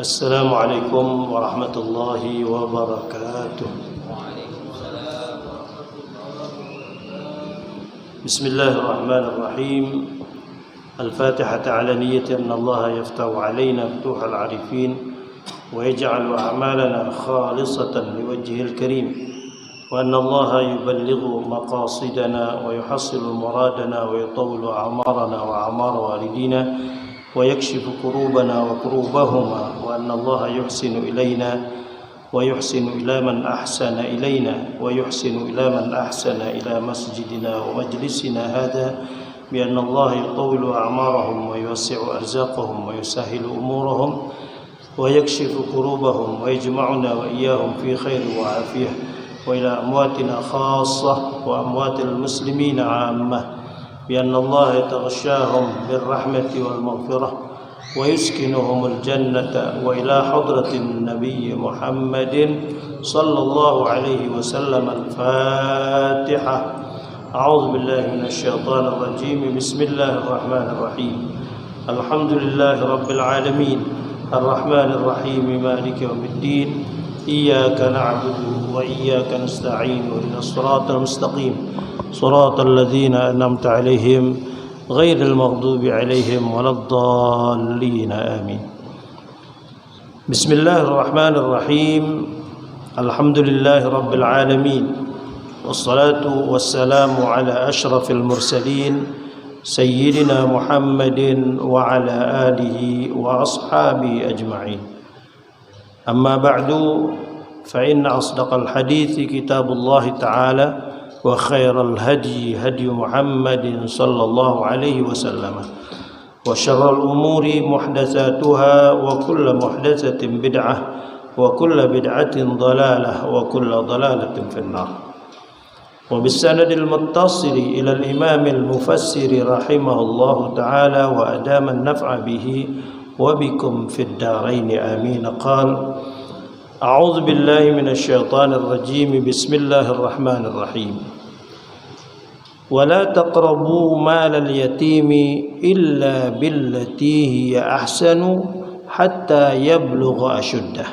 Assalamualaikum warahmatullahi wabarakatuh. Bismillahirrahmanirrahim. Al-Fatihah ala niyyati anna Allah yaftahu alaina futuhal arifin wa yaj'alu a'malana khalisatan liwajhihil karim wa anna Allah yuballighu maqasidana wa yuhassilu muradana wa yutawwilu a'marana wa a'mar walidina ويكشف كروبنا وكروبهما وأن الله يحسن إلينا ويحسن إلى من أحسن إلينا ويحسن إلى من أحسن إلى مسجدنا ومجلسنا هذا بأن الله يطول أعمارهم ويوسع أرزاقهم ويسهل أمورهم ويكشف كروبهم ويجمعنا وإياهم في خير وعافية وإلى أمواتنا خاصة وأموات المسلمين عامة بأن الله يتغشاهم بالرحمة والمغفرة ويسكنهم الجنة وإلى حضرة النبي محمد صلى الله عليه وسلم. الفاتحة. أعوذ بالله من الشيطان الرجيم. بسم الله الرحمن الرحيم. الحمد لله رب العالمين الرحمن الرحيم مالك يوم الدين إياك نعبد وإياك نستعين واهدنا الصراط المستقيم صراط الذين أنعمت عليهم غير المغضوب عليهم ولا الضالين آمين. بسم الله الرحمن الرحيم. الحمد لله رب العالمين والصلاة والسلام على أشرف المرسلين سيدنا محمد وعلى آله وأصحابه أجمعين. أما بعد فإن أصدق الحديث كتاب الله تعالى وخير الهدي هدي محمد صلى الله عليه وسلم وشر الأمور محدثاتها وكل محدثة بدعة وكل بدعة ضلالة وكل ضلالة في النار. وبالسند المتصل إلى الإمام المفسر رحمه الله تعالى وأدام النفع به وبكم في الدارين آمين. قال: أعوذ بالله من الشيطان الرجيم. بسم الله الرحمن الرحيم. ولا تقربوا مال اليتيم إلا بالتي هي أحسن حتى يبلغ أشده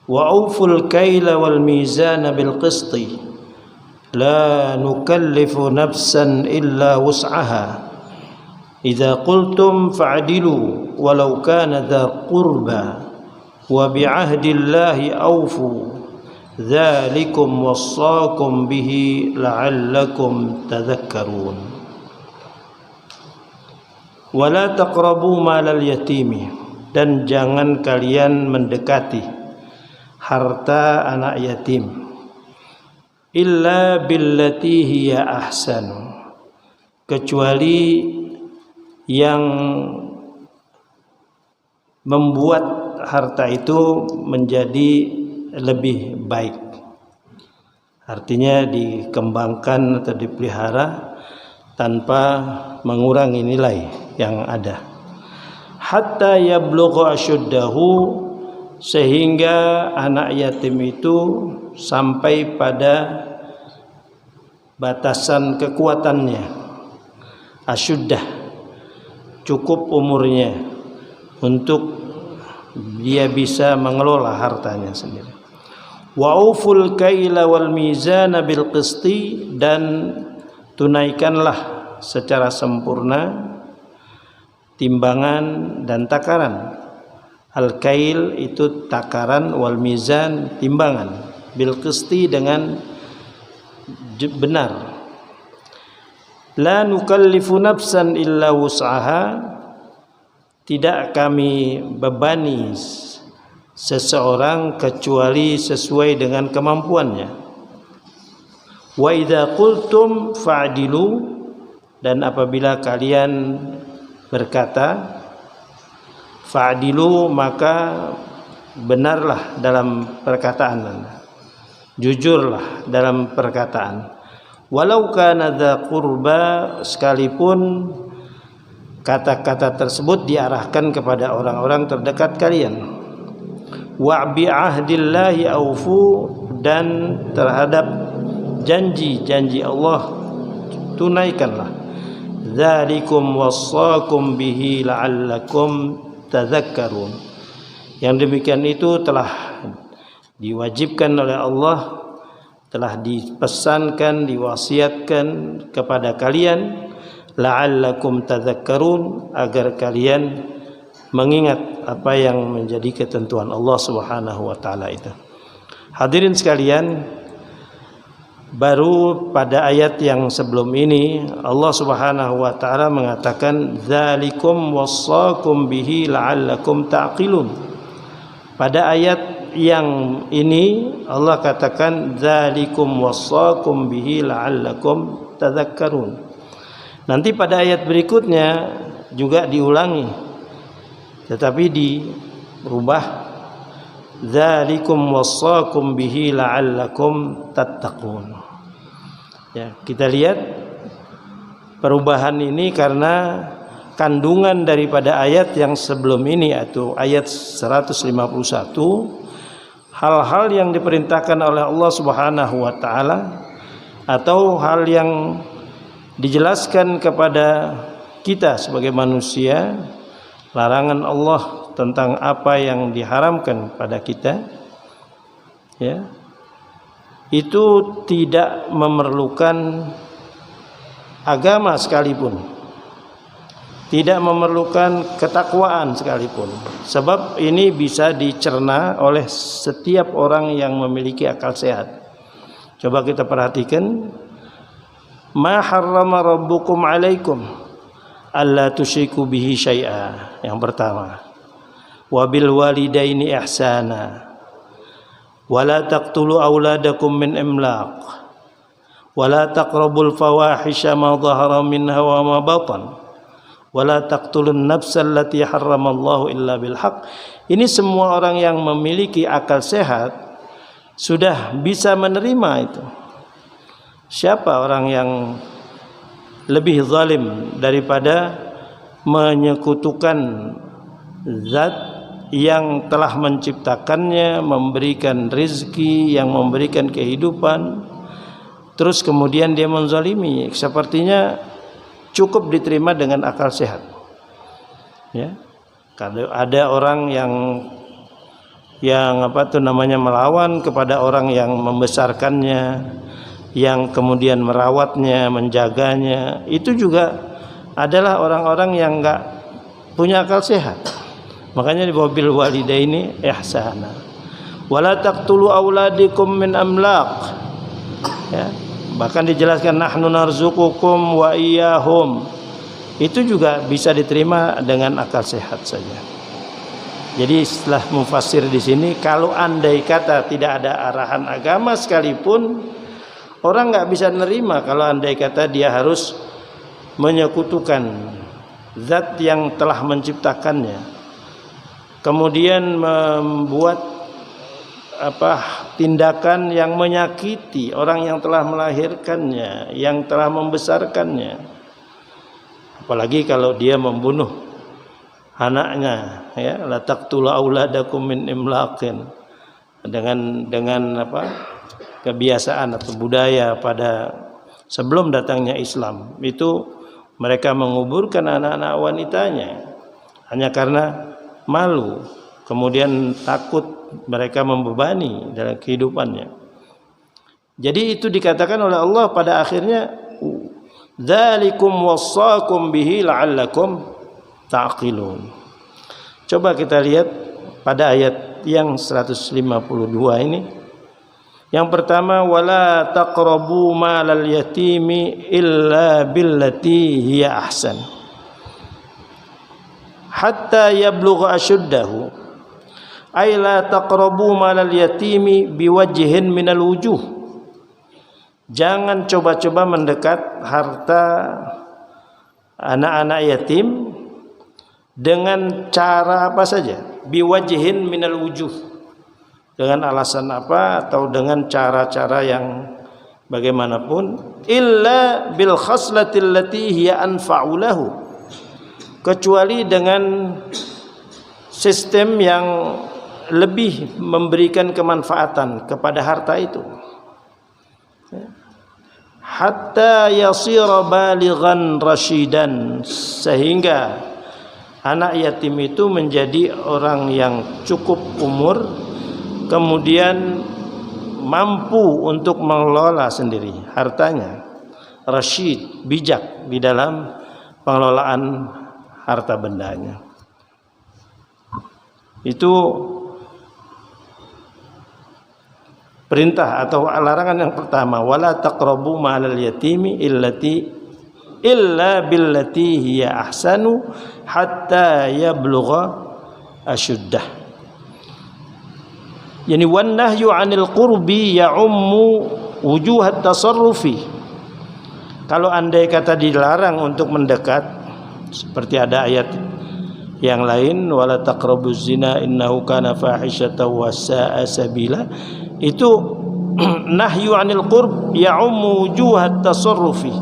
وأوفوا الكيل والميزان بالقسط لا نكلف نفسا إلا وسعها إذا قلتم فاعدلوا ولو كان ذا قربى وبعهد الله أوفوا ذلكم وصاكم به لعلكم تذكرون. ولا تقربوا مال اليتيم, dan jangan kalian mendekati harta anak yatim, illa billati hiya ahsan, kecuali yang membuat harta itu menjadi lebih baik, artinya dikembangkan atau dipelihara tanpa mengurangi nilai yang ada. Hatta yablugha asyuddahu, sehingga anak yatim itu sampai pada batasan kekuatannya. Asyuddah, cukup umurnya untuk dia bisa mengelola hartanya sendiri. Wa auful kaila wal mizana bil qisti, dan tunaikanlah secara sempurna timbangan dan takaran. Al kail itu takaran, wal mizan timbangan, bil qisti dengan benar. La nukallifu nafsan illa wus'aha, tidak kami bebani seseorang kecuali sesuai dengan kemampuannya. Wa idza qultum fa'dilu, dan apabila kalian berkata fa'dilu, maka benarlah dalam perkataan Anda, jujurlah dalam perkataan. Walau kana dza qurba, sekalipun kata-kata tersebut diarahkan kepada orang-orang terdekat kalian. Wa bi ahdillahi aufu, dan terhadap janji-janji Allah tunaikanlah. Dzalikum wassaakum bihi la'allakum tadzakkarun. Yang demikian itu telah diwajibkan oleh Allah, telah dipesankan, diwasiatkan kepada kalian, la'allakum tadzakkarun, agar kalian mengingat apa yang menjadi ketentuan Allah Subhanahu wa taala itu. Hadirin sekalian, baru pada ayat yang sebelum ini Allah Subhanahu wa taala mengatakan dzalikum wassaqum bihi la'allakum ta'qilun. Pada ayat yang ini Allah katakan dzalikum wassaqum bihi la'allakum tadzakkarun. Nanti pada ayat berikutnya juga diulangi, tetapi dirubah, dzalikum wassaqum bihi la'allakum tattaqun. Ya, kita lihat perubahan ini karena kandungan daripada ayat yang sebelum ini, atau ayat 151, hal-hal yang diperintahkan oleh Allah Subhanahu wa taala atau hal yang dijelaskan kepada kita sebagai manusia, larangan Allah tentang apa yang diharamkan pada kita, ya, itu tidak memerlukan agama sekalipun, tidak memerlukan ketakwaan sekalipun, sebab ini bisa dicerna oleh setiap orang yang memiliki akal sehat. Coba kita perhatikan, ma harrama rabbukum alaikum alla tusyriku bihi syai'a, yang pertama, wabil walidaini ihsana, wala taqtulu auladakum min imlaq, wala taqrabul fawahisha ma dhahara minha wa ma batan, wala taqtulun nafsal lati harramallahu illa bil haqq. Ini semua orang yang memiliki akal sehat sudah bisa menerima itu. Siapa orang yang lebih zalim daripada menyekutukan zat yang telah menciptakannya, memberikan rizki, yang memberikan kehidupan, terus kemudian dia menzalimi? Sepertinya cukup diterima dengan akal sehat. Ya, kalau ada orang yang melawan kepada orang yang membesarkannya, yang kemudian merawatnya, menjaganya, itu juga adalah orang-orang yang enggak punya akal sehat. Makanya di wabil walidaini ihsana, wala taqtulu auladikum min amlaq, ya, bahkan dijelaskan nahnu narzuqukum wa iyyahum, itu juga bisa diterima dengan akal sehat saja. Jadi setelah mufassir di sini, kalau andai kata tidak ada arahan agama sekalipun, orang nggak bisa nerima kalau andai kata dia harus menyekutukan zat yang telah menciptakannya, kemudian membuat tindakan yang menyakiti orang yang telah melahirkannya, yang telah membesarkannya. Apalagi kalau dia membunuh anaknya, ya, la taqtulu auladakum min imlaqin, dengan kebiasaan atau budaya pada sebelum datangnya Islam, itu mereka menguburkan anak-anak wanitanya hanya karena malu, kemudian takut mereka membebani dalam kehidupannya. Jadi itu dikatakan oleh Allah pada akhirnya, dzalikum wassaqum bihi la'allakum ta'qilun. Coba kita lihat pada ayat yang 152 ini. Yang pertama, wala taqrabu malal yatimi illa billati hiya ahsan hatta yablugha ashuddahu, ay la taqrabu malal yatimi biwajhin minal wujuh. Jangan coba-coba mendekat harta anak-anak yatim dengan cara apa saja, biwajhin minal wujuh, dengan alasan apa atau dengan cara-cara yang bagaimanapun, illa bil khaslatil lati hiya anfa'u lahu, kecuali dengan sistem yang lebih memberikan kemanfaatan kepada harta itu, hatta yasira balighan rasyidan, sehingga anak yatim itu menjadi orang yang cukup umur, kemudian mampu untuk mengelola sendiri hartanya, rasyid, bijak di dalam pengelolaan harta bendanya. Itu perintah atau larangan yang pertama, wala taqrabu ma'al yatimi illa billati hiya ahsanu hatta yablugha asyuddah. Yani wan nahyu 'anil qurbi ya'ummu wujuhat tasarrufi. Kalau andai kata dilarang untuk mendekat, seperti ada ayat yang lain, wala taqrabuz zina innahu kana fahisyatan wa sa'a sabila, itu nahyu 'anil qurb ya'ummu wujuhat tasarrufi,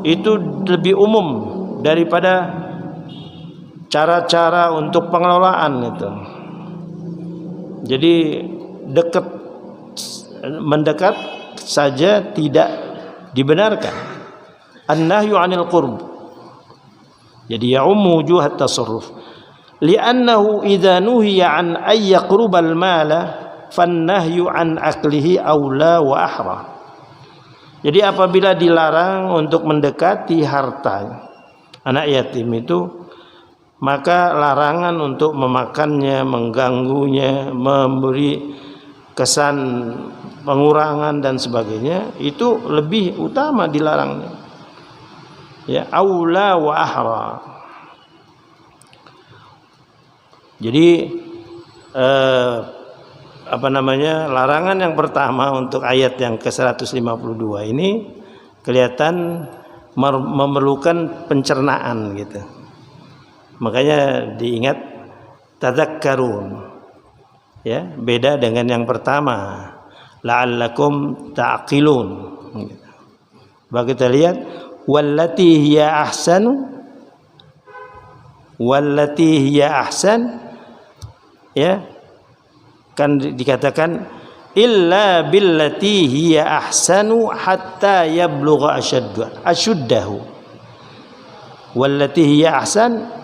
itu lebih umum daripada cara-cara untuk pengelolaan itu. Jadi mendekat saja tidak dibenarkan. An-nahyu 'anil qurb, jadi ya'ummu wujuhat tasarruf, li'annahu idza nuhiya 'an ay yaqrubal mala fannahyu an aklihi aula wa ahra. Jadi apabila dilarang untuk mendekati harta anak yatim itu, maka larangan untuk memakannya, mengganggunya, memberi kesan pengurangan dan sebagainya itu lebih utama dilarangnya. Ya, aula wa ahra. Jadi larangan yang pertama untuk ayat yang ke-152 ini kelihatan memerlukan pencernaan gitu. Makanya diingat tadzakkarun. Ya, beda dengan yang pertama, la'allakum ta'qilun gitu. Baik, kita lihat wallati hiya ahsan, ya, kan dikatakan illa billati hiya ahsanu hatta yablugha ashuddahu. Wallati hiya ahsan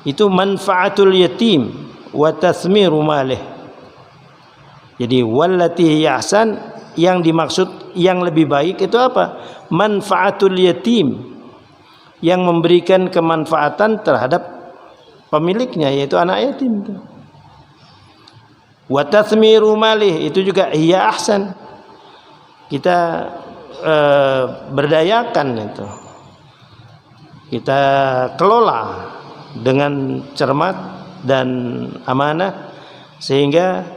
itu manfaatul yatim wa tathmiru malih. Jadi wallati hiya ahsan, yang dimaksud yang lebih baik itu apa? Manfaatul yatim, yang memberikan kemanfaatan terhadap pemiliknya, yaitu anak yatim itu. Wa tathmiru malih itu juga hiya ahsan, kita berdayakan itu, kita kelola dengan cermat dan amanah sehingga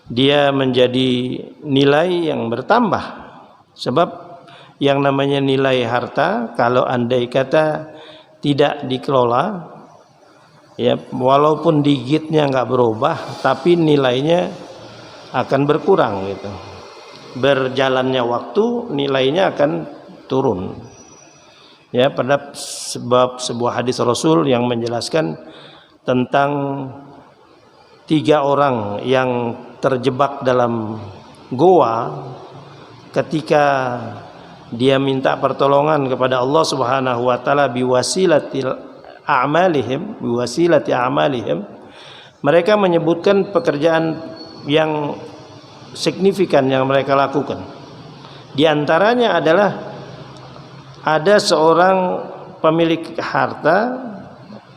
dia menjadi nilai yang bertambah. Sebab yang namanya nilai harta kalau andai kata tidak dikelola, ya, walaupun digitnya nggak berubah, tapi nilainya akan berkurang gitu. Berjalannya waktu nilainya akan turun. Ya, pada sebab sebuah hadis Rasul yang menjelaskan tentang 3 orang yang terjebak dalam goa ketika dia minta pertolongan kepada Allah Subhanahu wa taala biwasilatil a'malihim, mereka menyebutkan pekerjaan yang signifikan yang mereka lakukan. Di antaranya adalah ada seorang pemilik harta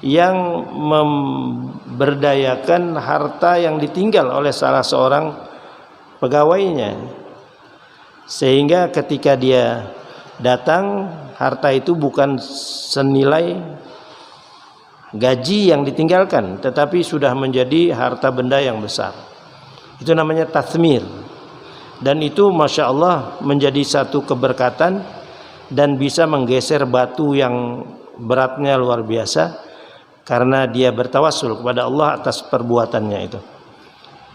yang memberdayakan harta yang ditinggal oleh salah seorang pegawainya, sehingga ketika dia datang, harta itu bukan senilai gaji yang ditinggalkan, tetapi sudah menjadi harta benda yang besar. Itu namanya tathmir, dan itu Masya Allah menjadi satu keberkatan dan bisa menggeser batu yang beratnya luar biasa, karena dia bertawassul kepada Allah atas perbuatannya itu.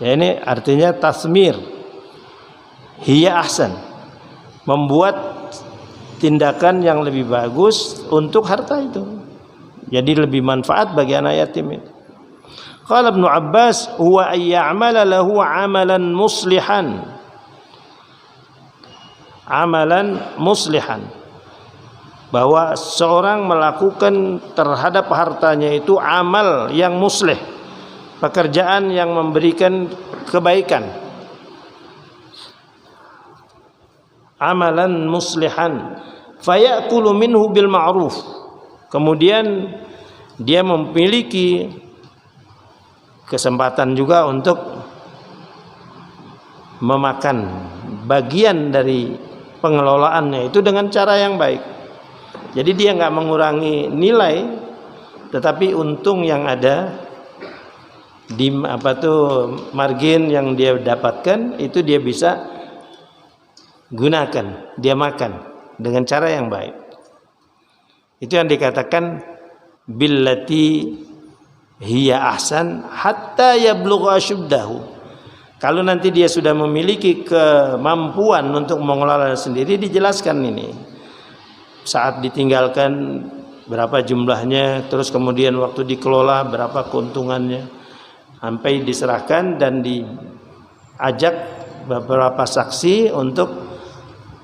Ya, ini artinya tasmir hiya ahsan, membuat tindakan yang lebih bagus untuk harta itu, jadi lebih manfaat bagi anak yatim itu. Qala Ibnu Abbas huwa ay ya'mala lahu 'amalan muslihan bahwa seorang melakukan terhadap hartanya itu amal yang muslih, pekerjaan yang memberikan kebaikan, amalan muslihan, fayakulu minhu bil ma'ruf, kemudian dia memiliki kesempatan juga untuk memakan bagian dari pengelolaannya itu dengan cara yang baik. Jadi dia nggak mengurangi nilai, tetapi untung yang ada di margin yang dia dapatkan itu dia bisa gunakan, dia makan dengan cara yang baik. Itu yang dikatakan billati hiya ahsan hatta yablugha asyuddahu. Kalau nanti dia sudah memiliki kemampuan untuk mengelola sendiri, dijelaskan ini. Saat ditinggalkan berapa jumlahnya, terus kemudian waktu dikelola berapa keuntungannya, sampai diserahkan dan diajak beberapa saksi untuk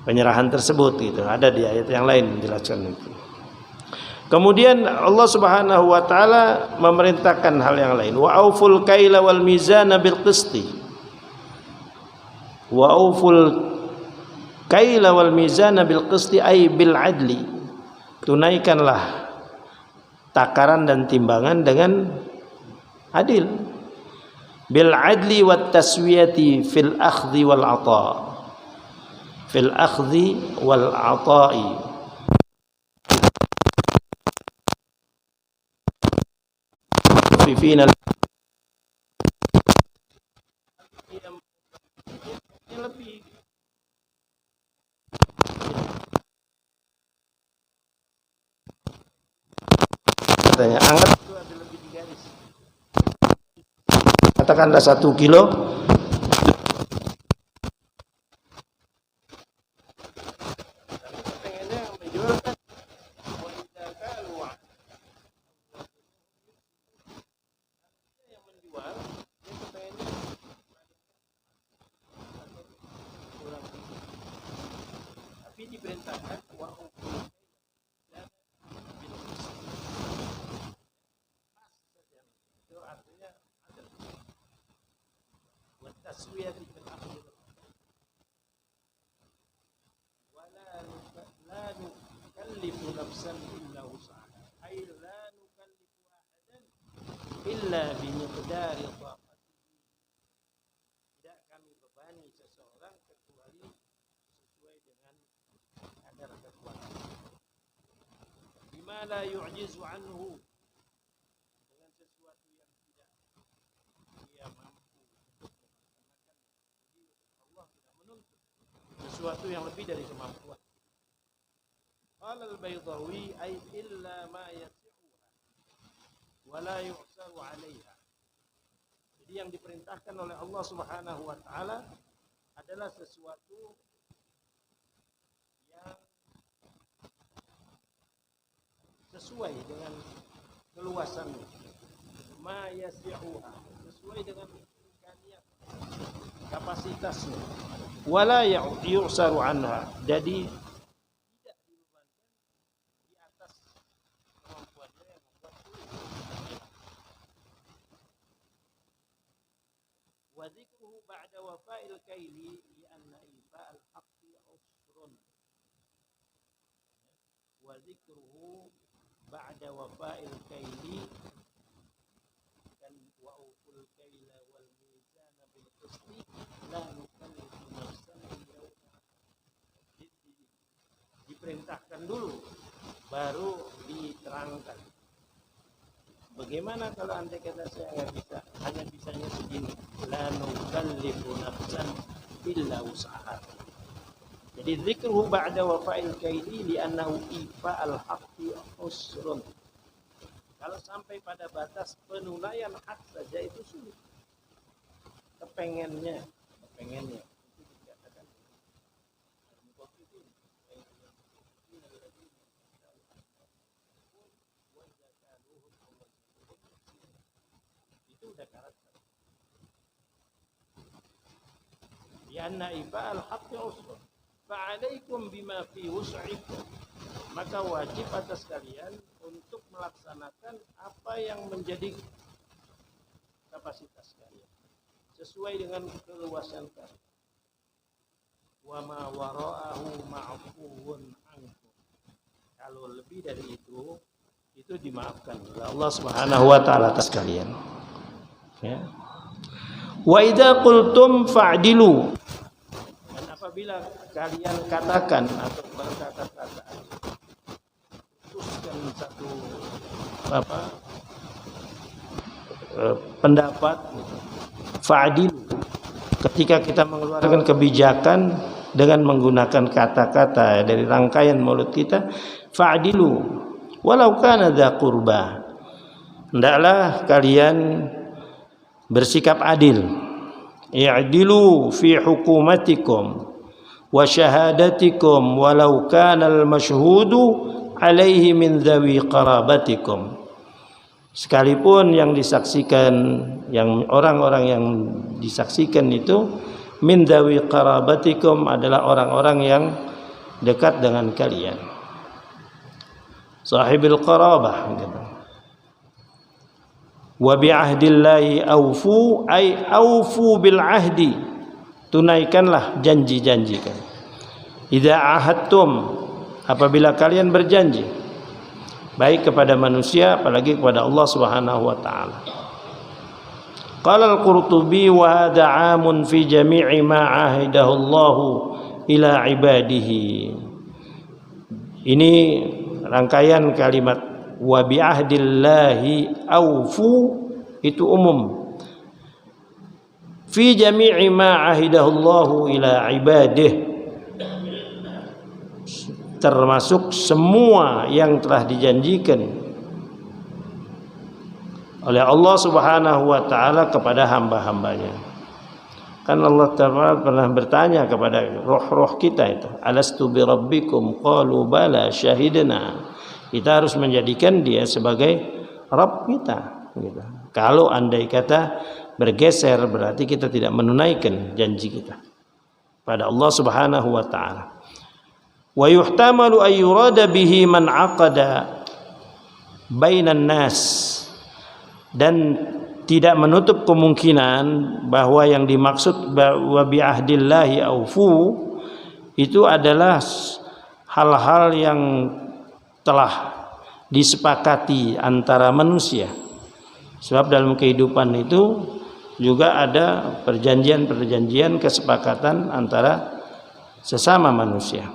penyerahan tersebut gitu. Ada di ayat yang lain menjelaskan itu. Kemudian Allah Subhanahu wa taala memerintahkan hal yang lain. Wa auful kaila wal mizana bil qisti. Wa auful kaila wal mizana bil qisti ay bil adli. Tunaikanlah takaran dan timbangan dengan adil. Bil adli wat taswiyati fil akhdhi wal ata. Fil akhdhi wal ata'i. Fina lebih katanya angkat itu ada lebih di garis, katakanlah 1 kilo diperintahkan wa itu artinya ada wa taswiyati fil akhir wa la nukallifu nafsan illa wus'aha ay la nukallifu ahadan illa bi miqdari taqatihi, tidak kami bebani seseorang kecuali sesuai dengan kadar kekuatan. Bima la yu'jizu anhu, dengan sesuatu yang tidak dia mampu untuk melaksanakan. Jadi Allah tidak menuntut sesuatu yang lebih dari kemampuan. Qala al-Baydawi ay illa ma yasi'uha wa la yu'saru 'alaiha. Jadi yang diperintahkan oleh Allah Subhanahu wa taala adalah sesuatu yang sesuai dengan keluasannya, ma yasi'uha, sesuai dengan imkaniyat, kapasitasnya, wala yu'saru anha, jadi tidak dibebankan di atas kemampuannya yang membuat sulit. Wa dzikruhu ba'da wafa'il kaili li anna ifa'al haqqi usrun. Wa dzikruhu ba'da wafa'il kaili kan wa uful kaila wal mizana bil qisti la nukallifu nafsan illa wus'aha. Diperintahkan dulu baru diterangkan. Bagaimana kalau andai kata saya nggak bisa, hanya bisanya segini, la nukallifu nafsan illa wus'aha. Jadi zikruhu ba'da wafa'il kaili li'annahu ifa'al haqqi usrun. Kalau sampai pada batas penunaian hak saja itu sulit. Kepengennya itu dikatakan itu udah karakter. Li'anna ifa'al haqqi usrun. Fa'alaikum bima fi wus'ikum. maka wajib atas kalian untuk melaksanakan apa yang menjadi kapasitas kalian sesuai dengan keluasan kalian. Wa ma wara'ahu ma'fuun anhu. Kalau lebih dari itu dimaafkan oleh Allah Subhanahu wa taala atas kalian. Ya. Wa idza qultum fa'dilu. Dan apabila kalian katakan atau berkata-kata putuskan satu pendapat, fa'dilu, ketika kita mengeluarkan kebijakan dengan menggunakan kata-kata dari rangkaian mulut kita, fa'dilu walau kana dza qurba, hendaklah kalian bersikap adil. I'dilu fi hukumatikum wa syahadatikum walau kana al-mashhudu alaihi min dzawi qarabatikum. Sekalipun yang disaksikan, yang orang-orang yang disaksikan itu min dzawi qarabatikum adalah orang-orang yang dekat dengan kalian, sahibil qarabah gitu. Wa bi ahdillahi aufu, ay aufu bil ahdi, tunaikanlah janji-janji kalian. Idza ahadtum, apabila kalian berjanji, baik kepada manusia apalagi kepada Allah Subhanahu wa taala. Qala al-Qurtubi wa hadha 'amun fi jami'i ma 'ahidahu Allah ila ibadihi. Ini rangkaian kalimat wa bi ahdillahi aufu, itu umum. Fi jami'i ma 'ahidahu Allah ila ibadihi, termasuk semua yang telah dijanjikan oleh Allah Subhanahu wa taala kepada hamba-hambanya. Kan Allah Ta'ala pernah bertanya kepada roh-roh kita itu, alastu bi rabbikum qalu bala syahidna. Kita harus menjadikan dia sebagai Rabb kita gitu. Kalau andai kata bergeser, berarti kita tidak menunaikan janji kita pada Allah Subhanahu wa taala. Wa yuhtamalu ay yurada bihi man aqada bainan nas, dan tidak menutup kemungkinan bahwa yang dimaksud wa bi ahdillahi aufu itu adalah hal-hal yang telah disepakati antara manusia. Sebab dalam kehidupan itu juga ada perjanjian-perjanjian kesepakatan antara sesama manusia.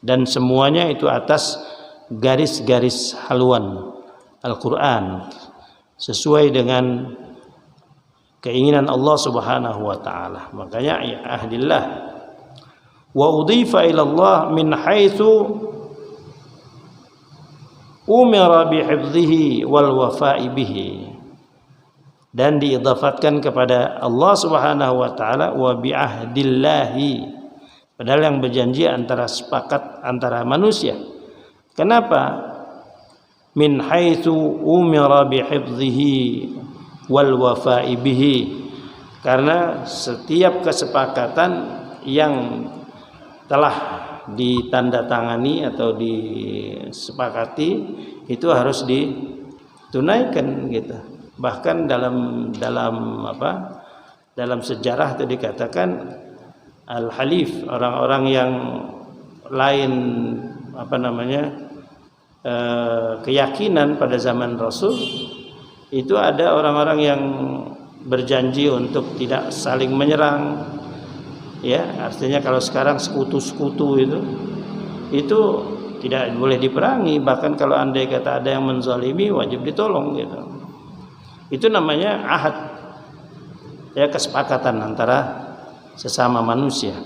Dan semuanya itu atas garis-garis haluan Al-Quran, sesuai dengan keinginan Allah Subhanahu wa taala. Makanya ya ahdillah wa udhifa ila Allah min haitsu umira bihifdhihi wal wafa'i bihi, dan diidhafatkan kepada Allah Subhanahu wa taala wa bi ahdillahi, padahal yang berjanji antara sepakat antara manusia. Kenapa? Min haitsu umira bihifdhihi wal wafa'i bihi, karena setiap kesepakatan yang telah ditandatangani atau disepakati itu harus ditunaikan gitu. Bahkan dalam sejarah itu dikatakan al-halif, orang-orang yang lain keyakinan pada zaman Rasul itu ada orang-orang yang berjanji untuk tidak saling menyerang. Ya, artinya kalau sekarang sekutu-sekutu itu tidak boleh diperangi, bahkan kalau andai kata ada yang menzalimi wajib ditolong gitu. Itu namanya ahad, ya, kesepakatan antara sesama manusia.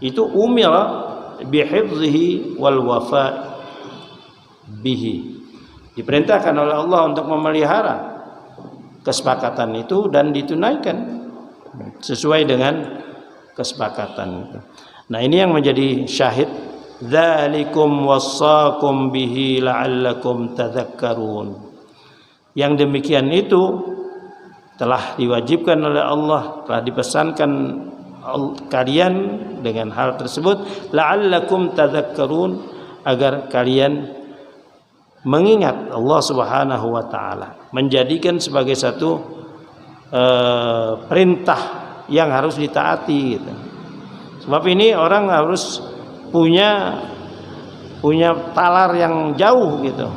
Itu umira bihifdhihi wal wafa bihi, diperintahkan oleh Allah untuk memelihara kesepakatan itu dan ditunaikan sesuai dengan kesepakatan. Nah, ini yang menjadi syahid, dzalikum wassaakum bihi la'allakum tadhakkarun. Yang demikian itu telah diwajibkan oleh Allah, telah dipesankan kalian dengan hal tersebut, la'allakum tadhakkarun, agar kalian mengingat Allah Subhanahu wa taala, menjadikan sebagai satu perintah yang harus ditaati gitu. Sebab ini orang harus punya talar yang jauh gitu.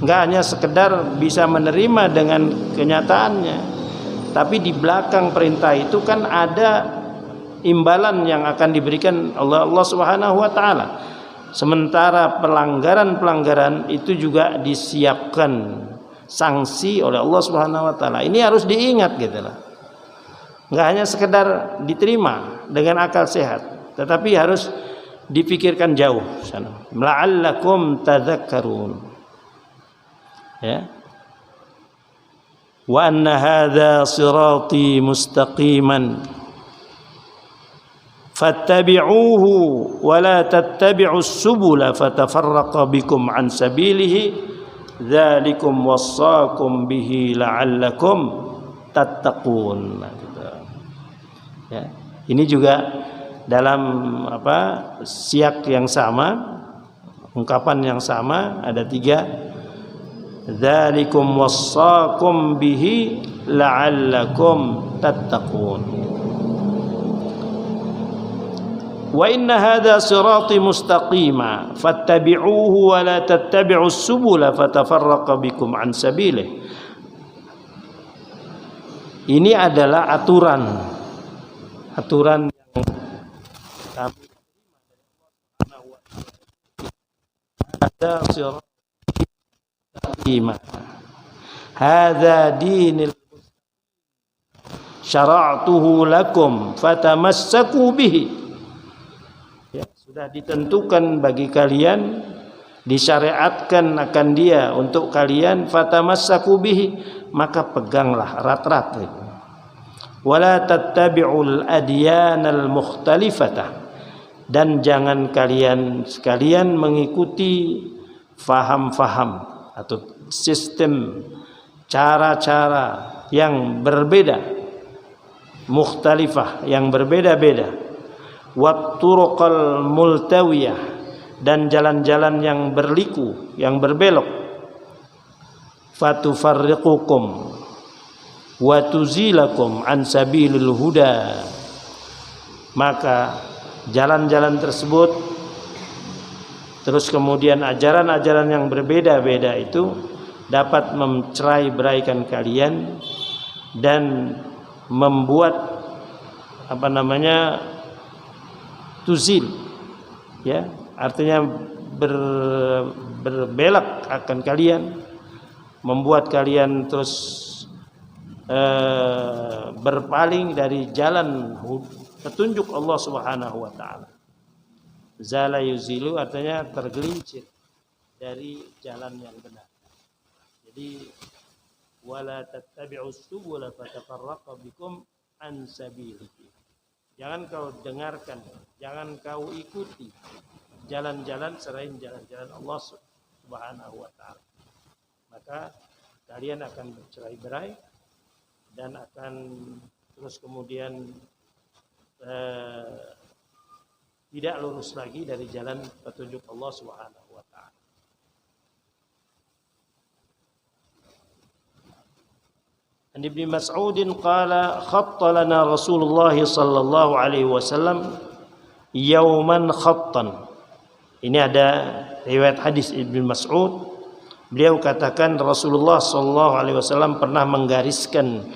Enggak hanya sekedar bisa menerima dengan kenyataannya, tapi di belakang perintah itu kan ada imbalan yang akan diberikan Allah Subhanahu wa taala. Sementara pelanggaran-pelanggaran itu juga disiapkan sanksi oleh Allah Subhanahu wa taala. Ini harus diingat gitu lah. Enggak hanya sekedar diterima dengan akal sehat, tetapi harus dipikirkan jauh sana. La'allakum tadzakkarun. Ya. Wa anna hadza sirati mustaqiman fattabi'uhu wa la tattabi'us subula fatafarraqa bikum an sabilihi dzalikum wassaakum bihi la'allakum tattaqun. Ya. Ini juga dalam siyak yang sama, ungkapan yang sama, ada 3. Dzalikum wassaakum bihi la'allakum tattaqun. Wa inna hadza sirati mustaqima fattabi'uhu wa la tattabi'us subula fatafarraqa bikum an sabilih. Ini adalah aturan yang kami ada sirat mustaqima. Hadza dinil syara'tuhu lakum fatamassaku bihi. Ya, sudah ditentukan bagi kalian, disyariatkan akan dia untuk kalian, fatamassaku bihi, maka peganglah erat-erat. Wala tattabi'ul adyanal mukhtalifata, dan jangan kalian sekalian mengikuti faham-faham atau sistem cara-cara yang berbeda, mukhtalifah, yang berbeda-beda, watturuqal multawiyah, dan jalan-jalan yang berliku, yang berbelok, fatufarriqukum wa tuzilakum an sabilil huda, maka jalan-jalan tersebut, terus kemudian ajaran-ajaran yang berbeda-beda itu dapat mencerai-beraikan kalian dan membuat tuzil, ya, artinya berbelok akan kalian, membuat kalian terus berpaling dari jalan petunjuk Allah Subhanahu wa taala. Zala yuzilu artinya tergelincir dari jalan yang benar. Jadi wala tattabi'us subula fatafarraqa bikum an sabilihi. Jangan kau dengarkan, jangan kau ikuti jalan-jalan selain jalan-jalan Allah Subhanahu wa taala. Maka kalian akan bercerai-berai dan akan terus kemudian tidak lurus lagi dari jalan petunjuk Allah Subhanahu wa taala. An Ibnu Mas'ud qala khatta lana Rasulullah sallallahu alaihi wasallam yauman khattan. Ini ada riwayat hadis Ibnu Mas'ud. Beliau katakan Rasulullah sallallahu alaihi wasallam pernah menggariskan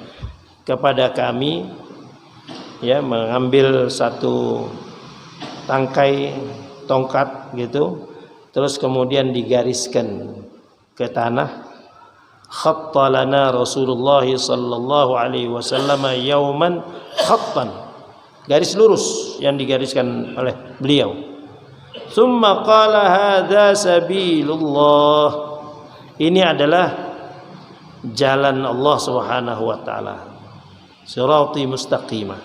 kepada kami, ya, mengambil satu tangkai tongkat gitu, terus kemudian digariskan ke tanah. Khatta lana Rasulullah sallallahu alaihi wasallam yauman khattan, garis lurus yang digariskan oleh beliau. Tsumma qala hadza sabilullah, ini adalah jalan Allah Subhanahu wa taala, sirati mustaqimah.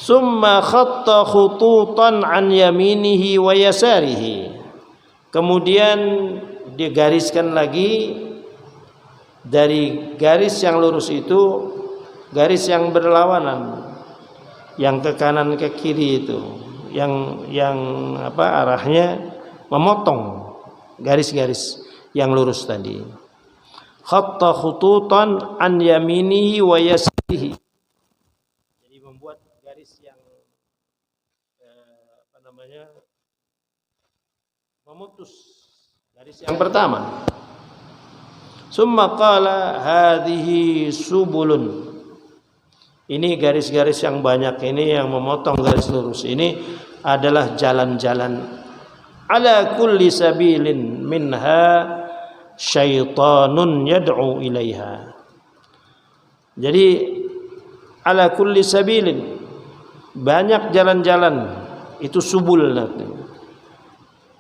Summa khatta khututan an yaminihi wa yasarihi, kemudian digariskan lagi dari garis yang lurus itu garis yang berlawanan, yang ke kanan ke kiri itu, yang arahnya memotong garis-garis yang lurus tadi. Khatta khututan an yaminihi wa yasrihi. Jadi membuat garis yang memutus garis yang pertama. Summa qala hadhihi subulun. Ini garis-garis yang banyak ini yang memotong garis lurus ini adalah jalan-jalan. Ala kulli sabilin minha syaitanun yad'u ilaiha. Jadi ala kulli sabilin, banyak jalan-jalan, itu subul nanti.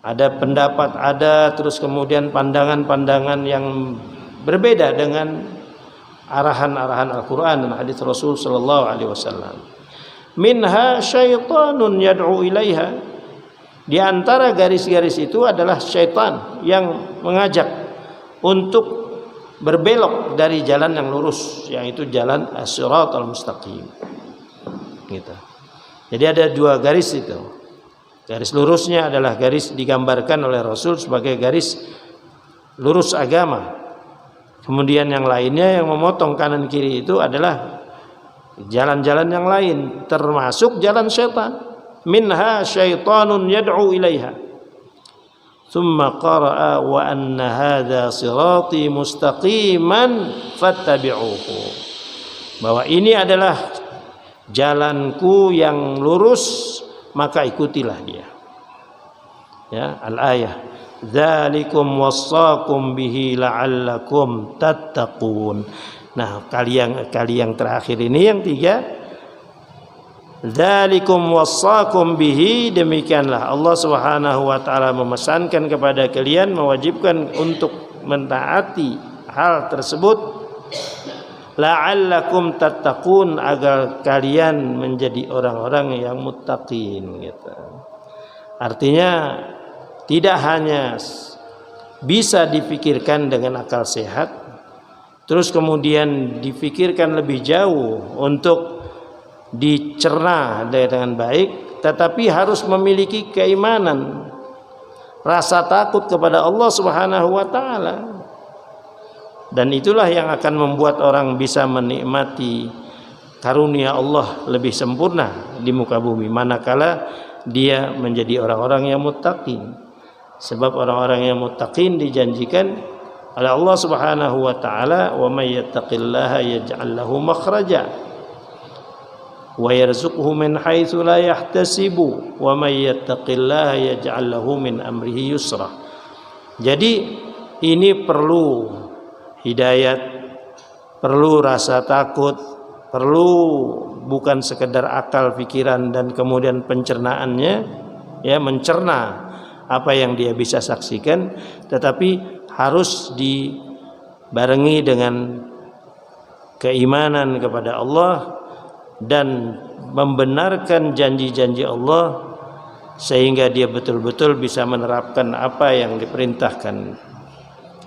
Ada pendapat, ada terus kemudian pandangan-pandangan yang berbeda dengan arahan-arahan Al-Quran dan hadis Rasul sallallahu alaihi wasallam. Minha syaitanun yad'u ilaiha. Di antara garis-garis itu adalah syaitan yang mengajak untuk berbelok dari jalan yang lurus, yang itu jalan as-siratal mustaqim. Gitu. Jadi ada dua garis itu. Garis lurusnya adalah garis digambarkan oleh Rasul sebagai garis lurus agama. Kemudian yang lainnya yang memotong kanan kiri itu adalah jalan-jalan yang lain, termasuk jalan syaitan. Minha syaitanun yad'u ilaiha. Thumma qara'a wa anna hadha sirati mustaqiman fattabi'uhu. Bahwa ini adalah jalanku yang lurus, maka ikutilah dia. Ya, al-ayah. Dzalikum wassaqum bihi la'allakum tattaqun. Nah, kali yang terakhir ini yang tiga. Dzalikum wassaqum bihi, demikianlah Allah Subhanahu wa taala memesankan kepada kalian, mewajibkan untuk mentaati hal tersebut. La'allakum tattaqun, agar kalian menjadi orang-orang yang muttaqin gitu. Artinya tidak hanya bisa dipikirkan dengan akal sehat, terus kemudian dipikirkan lebih jauh untuk dicerna dengan baik, tetapi harus memiliki keimanan, rasa takut kepada Allah Subhanahu wa taala. Dan itulah yang akan membuat orang bisa menikmati karunia Allah lebih sempurna di muka bumi manakala dia menjadi orang-orang yang muttaqin. Sebab orang-orang yang muttaqin dijanjikan oleh Allah Subhanahu wa taala, "Wa may yattaqillaha yaj'al lahu makhraja wa yarzuqhu min haitsu la yahtasibu wa may yattaqillaha yaj'al lahu min amrihi yusra." Jadi ini perlu hidayat, perlu rasa takut, perlu bukan sekedar akal pikiran dan kemudian pencernaannya, ya, mencerna apa yang dia bisa saksikan, tetapi harus dibarengi dengan keimanan kepada Allah dan membenarkan janji-janji Allah sehingga dia betul-betul bisa menerapkan apa yang diperintahkan.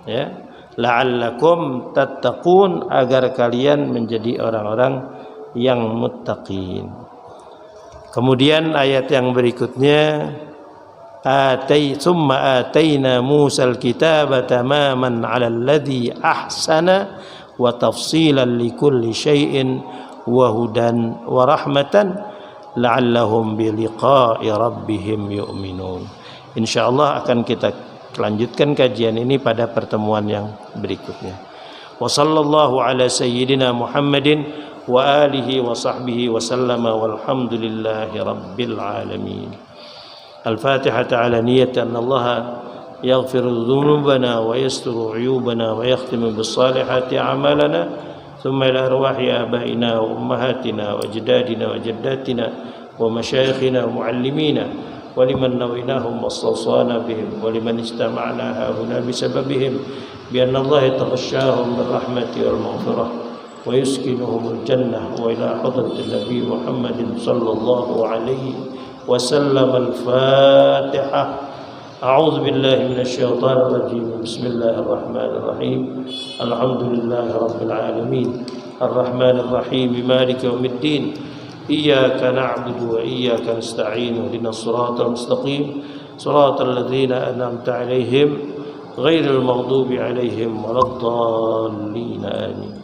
Ya, la'allakum tattaqun, agar kalian menjadi orang-orang yang muttaqin. Kemudian ayat yang berikutnya, Summa atayna Musa al-kitaba tamaman 'ala alladhi ahsana wa tafsilan likulli syai'in wa hudan wa rahmatan la'allahum bi liqa'i rabbihim yu'minun. Insyaallah akan kita lanjutkan kajian ini pada pertemuan yang berikutnya. Wa sallallahu ala sayyidina Muhammadin wa alihi wa sahbihi wa sallama walhamdulillahi rabbil alamin. Al-Fatihah ala niyyati anna Allah yaghfiru dhunubana wa yasturu 'uyubana wa yakhtimu bis salihati a'malana thumma ila arwahi abaina wa ummahatina wa ajdadina wa jaddatina wa masyayikhina wa muallimina wa liman nawainahum wasawsana bihim wa liman istama'na hauna bisababihim bi anna Allah taghashshahum bir rahmati wal maghfirah wa yuskinuhum al jannah wa ila hadratin nabi Muhammadin sallallahu alaihi وسلم الفاتحة. أعوذ بالله من الشيطان الرجيم. بسم الله الرحمن الرحيم. الحمد لله رب العالمين الرحمن الرحيم مالك يوم الدين إياك نعبد وإياك نستعين اهدنا الصراط المستقيم siratal ladzina an'amta 'alaihim ghairil maghdubi 'alaihim waladdallin. Amin.